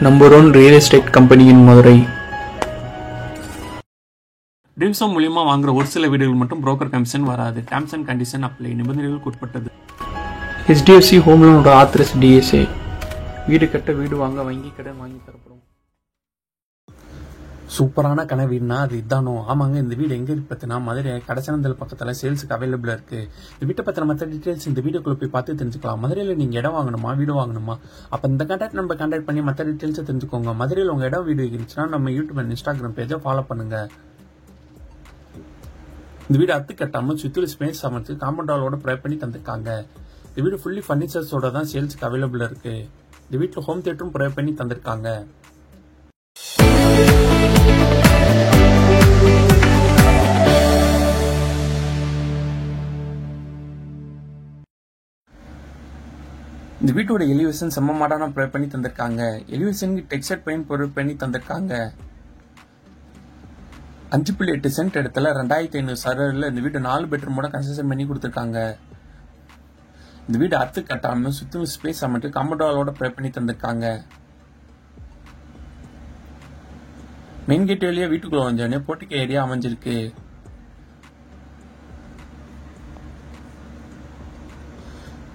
Number 1 real estate company in Madurai. Dreams home மூலியமாக வாங்குற ஒரு சில வீடுகள் மட்டும் புரோக்கர் கமிஷன் வராது. Terms and condition apply. நிபந்தனைகளுக்கு உட்பட்டது. HDFC ஹோம் லோனோட ஆத்தரைஸ் DSA. வீடு கட்ட, வீடு வாங்க, வங்கி கடன் வாங்கி தரப்படும். சூப்பரான கனவீடுனா அது இதானோ? ஆமாங்க, இந்த வீடு எங்க இருக்கு பார்த்தீங்கன்னா மதுரை கடைச்சனந்தல் பக்கத்தில் சேல்ஸுக்கு அவைலபிளாக இருக்கு. இந்த வீட்டை பற்றின மற்ற டீட்டெயில்ஸ் இந்த வீடியோக்குள்ள போய் பார்த்து தெரிஞ்சுக்கலாம். மதுரையில் நீங்கள் இடம் வாங்கணுமா, வீடு வாங்கணுமா? அப்போ இந்த கான்டாக்ட் பண்ணி மற்ற டீட்டெயில்ஸை தெரிஞ்சுக்கோங்க. மதுரையில் உங்கள் இடம் வீடு இருந்துச்சுன்னா நம்ம யூடியூப் அண்ட் இன்ஸ்டாகிராம் பேஜை ஃபாலோ பண்ணுங்க. இந்த வீடு அத்து கட்டாமல் சுற்றிலும் ஸ்பேஸ் அமைச்சு காம்பவுண்ட் வாலோட ப்ரொவைட் பண்ணி தந்திருக்காங்க. இந்த வீடு ஃபுல்லி ஃபர்னிச்சர்ஸோட தான் சேல்ஸுக்கு அவைலபிளாக இருக்கு. இந்த வீட்டில் ஹோம் தியேட்டரும் ப்ரொவைட் பண்ணி தந்திருக்காங்க. இந்த வீட்டோட எலிவேஷன் செம்ம மாடர்னா ப்ரொவைட் பண்ணி தந்திருக்காங்க. எலிவேஷனுக்கு டெக்ஸ்சர் பெயிண்ட் ப்ரொவைட் பண்ணி தந்திருக்காங்க. 5.8 சென்ட் இடத்துல 2500 சதுரடியில் இந்த வீடு 4 பெட்ரூமோட கன்ஸ்ட்ரக்ஷன் பண்ணி கொடுத்துருக்காங்க. இந்த வீடு அத்து கட்டாம சுத்தம் ஸ்பேஸ் அமைட்டு காம்பவுண்ட் வாலோட ப்ரொவைட் பண்ணி தந்திருக்காங்க. மெயின் கேட் வழியா வீட்டுக்குள்ள வந்தோடனே போர்ட்டிகோ ஏரியா அமைஞ்சிருக்கு.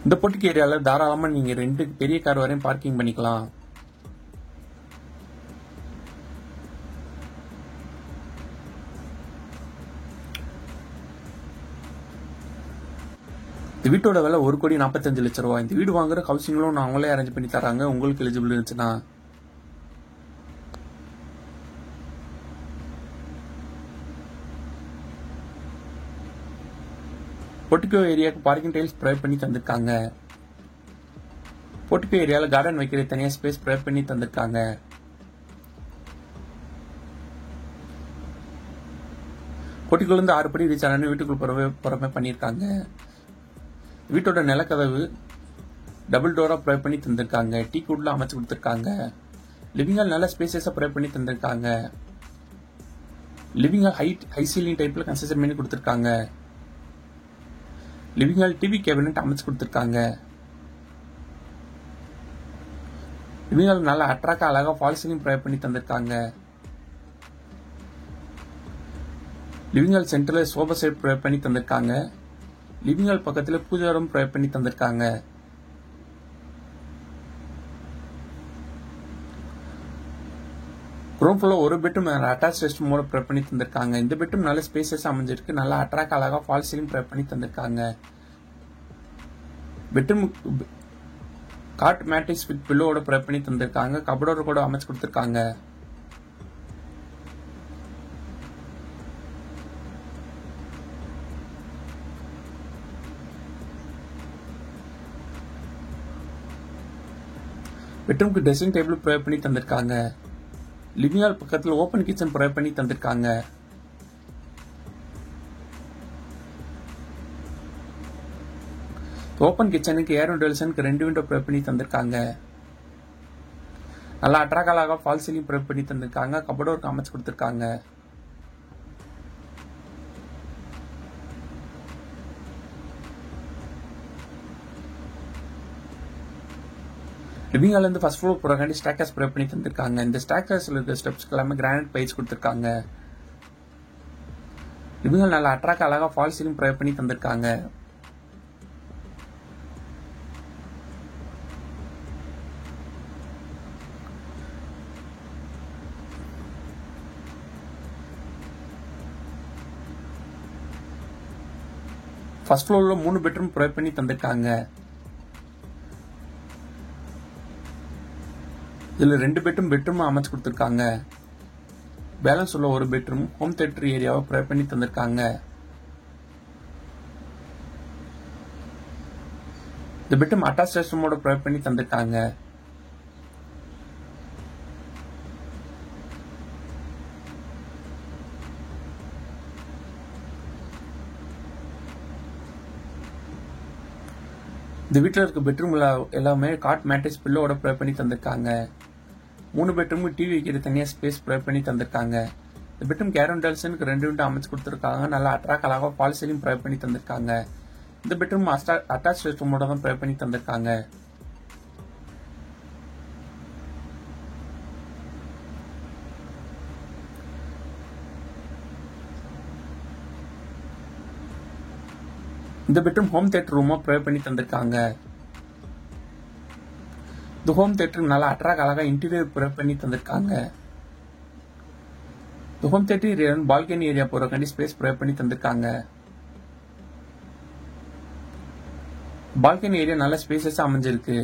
இந்த போர்ட்டிகோ ஏரியாவில் தாராளமா நீங்க 2 பெரிய கார் வரையும் பார்க்கிங் பண்ணிக்கலாம். இந்த வீட்டோட விலை 1,45,00,000 ரூபாய். இந்த வீடு வாங்குற ஹவுசிங் லோன் அவங்களே அரேஞ்ச் பண்ணி தராங்க. உங்களுக்கு எலிஜிபிள் இருந்துச்சுன்னா போர்ட்டிகோ ஏரியாவுக்கு பார்க்கிங் டைல்ஸ் ப்ரொவைட் பண்ணி தந்திருக்காங்க. போர்ட்டிகோ ஏரியாவில் கார்டன் வைக்கிற தனியாக ஸ்பேஸ் ப்ரொவைட் பண்ணி தந்திருக்காங்க. போர்ட்டிகோல இருந்து 6 படி ரீச் ஆன வீட்டுக்குள் புறமே பண்ணியிருக்காங்க. வீட்டோட நிலக்கதவு டபுள் டோரா ப்ரொவைட் பண்ணி தந்திருக்காங்க. டீ கூட்ல அமைச்சு கொடுத்துருக்காங்க. லிவிங் ஹால் நல்ல ஸ்பேசஸா ப்ரொவைட் பண்ணி தந்திருக்காங்க. லிவிங் ஹால் ஹை சீலிங் டைப்ல கன்ஸ்ட்ரக்ஷன் பண்ணி கொடுத்துருக்காங்க. லிவிங் ஹால் டிவி கேபினட் அமைச்சு கொடுத்துருக்காங்க. லிவிங் ஹால் நல்லா அட்ராக்டா அழகா ஃபால் சீலிங் ப்ரொவைட் பண்ணி தந்திருக்காங்க. லிவிங் ஹால் சென்டர்ல சோஃபா செட் ப்ரொவைட் பண்ணி தந்திருக்காங்க. லிவிங் ஹால் பக்கத்துல பூஜா ரூம் ப்ரொவைட் பண்ணி தந்திருக்காங்க. ரூம் ஃபுல்லா ஒரு பெட்ரூம் அட்டாச் ரெஸ்ட் ரூமோட ப்ரொவைட் பண்ணி தந்திருக்காங்க. இந்த பெட்ரூம் நல்ல ஸ்பேசஸ் அமைஞ்சிருக்கு. நல்லா அட்ராக்ட் அழகா ஃபால் சீலிங் ப்ரொவைட் பண்ணி தந்திருக்காங்க. பெட்ரூம் காட் மேட்ரிக்ஸ் வித் பில்லோட ப்ரொவைட் பண்ணி தந்திருக்காங்க. கபோர்டோட கூட அமைச்சு கொடுத்திருக்காங்க. பெட்ரூம்க்கு ட்ரெஸ்ஸிங் டேபிள் ப்ரொவைட் பண்ணி தந்திருக்காங்க. லிவிங் ஹால் பக்கத்தில் ஓப்பன் கிச்சன் ப்ரொவைட் பண்ணி தந்திருக்காங்க. ஓப்பன் கிச்சனுக்கு ஏர் வென்டிலேஷனுக்கு 2 விண்டோ ப்ரொவைட் பண்ணி தந்திருக்காங்க. நல்லா அட்ராக்டாக ஃபால் சீலிங் ப்ரொவைட் பண்ணி தந்திருக்காங்க. கபோர்டோருக்கு அமைச்சு கொடுத்திருக்காங்க. லிவிங் ஹால் இருந்து ஃபர்ஸ்ட் ஃப்ளோர் போறக்காண்டி ஸ்டேக்கர்ஸ் ப்ரொவைட் பண்ணி தந்திருக்காங்க. இந்த ஸ்டேக்கர்ஸ்ல இருக்க ஸ்டெப்ஸ்க்கு எல்லாமே கிரானைட் பைல்ஸ் கொடுத்திருக்காங்க. லிவிங் ஹால் நல்லா அட்ராக்ட் அழகா ஃபால் சீலிங் ப்ரொவைட் பண்ணி தந்திருக்காங்க. ஃபர்ஸ்ட் ஃப்ளோர்ல 3 பெட்ரூம் ப்ரொவைட் பண்ணி தந்திருக்காங்க. இதுல 2 பெட்ரூம் அமைச்சு கொடுத்திருக்காங்க. பேலன்ஸ் உள்ள ஒரு பெட்ரூம் ஹோம் தியேட்டர் ஏரியாவை ப்ரொவைட் பண்ணி தந்திருக்காங்க. இந்த பெட்ரூம் அட்டாச் ரெஸ்ட் ரூமோட ப்ரொவைட் பண்ணி தந்திருக்காங்க. இந்த வீட்டில் இருக்க பெட்ரூம்ல எல்லாமே காட் மேட்ரிக்ஸ் பில்லோட ப்ரொவைட் பண்ணி தந்திருக்காங்க. 3 பெட்ரூமுக்கு டிவி வைக்கிற தனியாக ஸ்பேஸ் ப்ரொவைட் பண்ணி தந்திருக்காங்க. இந்த பெட்ரூம் ஏர் வென்டிலேஷனுக்கு 2 விண்டோ அமைச்சு கொடுத்துருக்காங்க. நல்லா அட்ராக்ட் அழகா ஃபால் சீலிங் ப்ரொவைட் பண்ணி தந்திருக்காங்க. இந்த பெட்ரூம் அட்டாச் ரெஸ்ட்ரூமோட தான் ப்ரொவைட் பண்ணி தந்திருக்காங்க. இந்த பெட்ரூம் ஹோம் தியேட்டர் ரூமா ப்ரொவைட் பண்ணி தந்திருக்காங்க. இந்த ஹோம் தியேட்டருக்கு நல்லா அழகா இன்டீரியர் ப்ரொவைட் பண்ணி தந்திருக்காங்க. இந்த home theatre area balcony area போறக்காண்டி ஸ்பேஸ் ப்ரொவைட் பண்ணி தந்திருக்காங்க. பால்கனி ஏரியா நல்ல ஸ்பேசஸ் அமைஞ்சிருக்கு.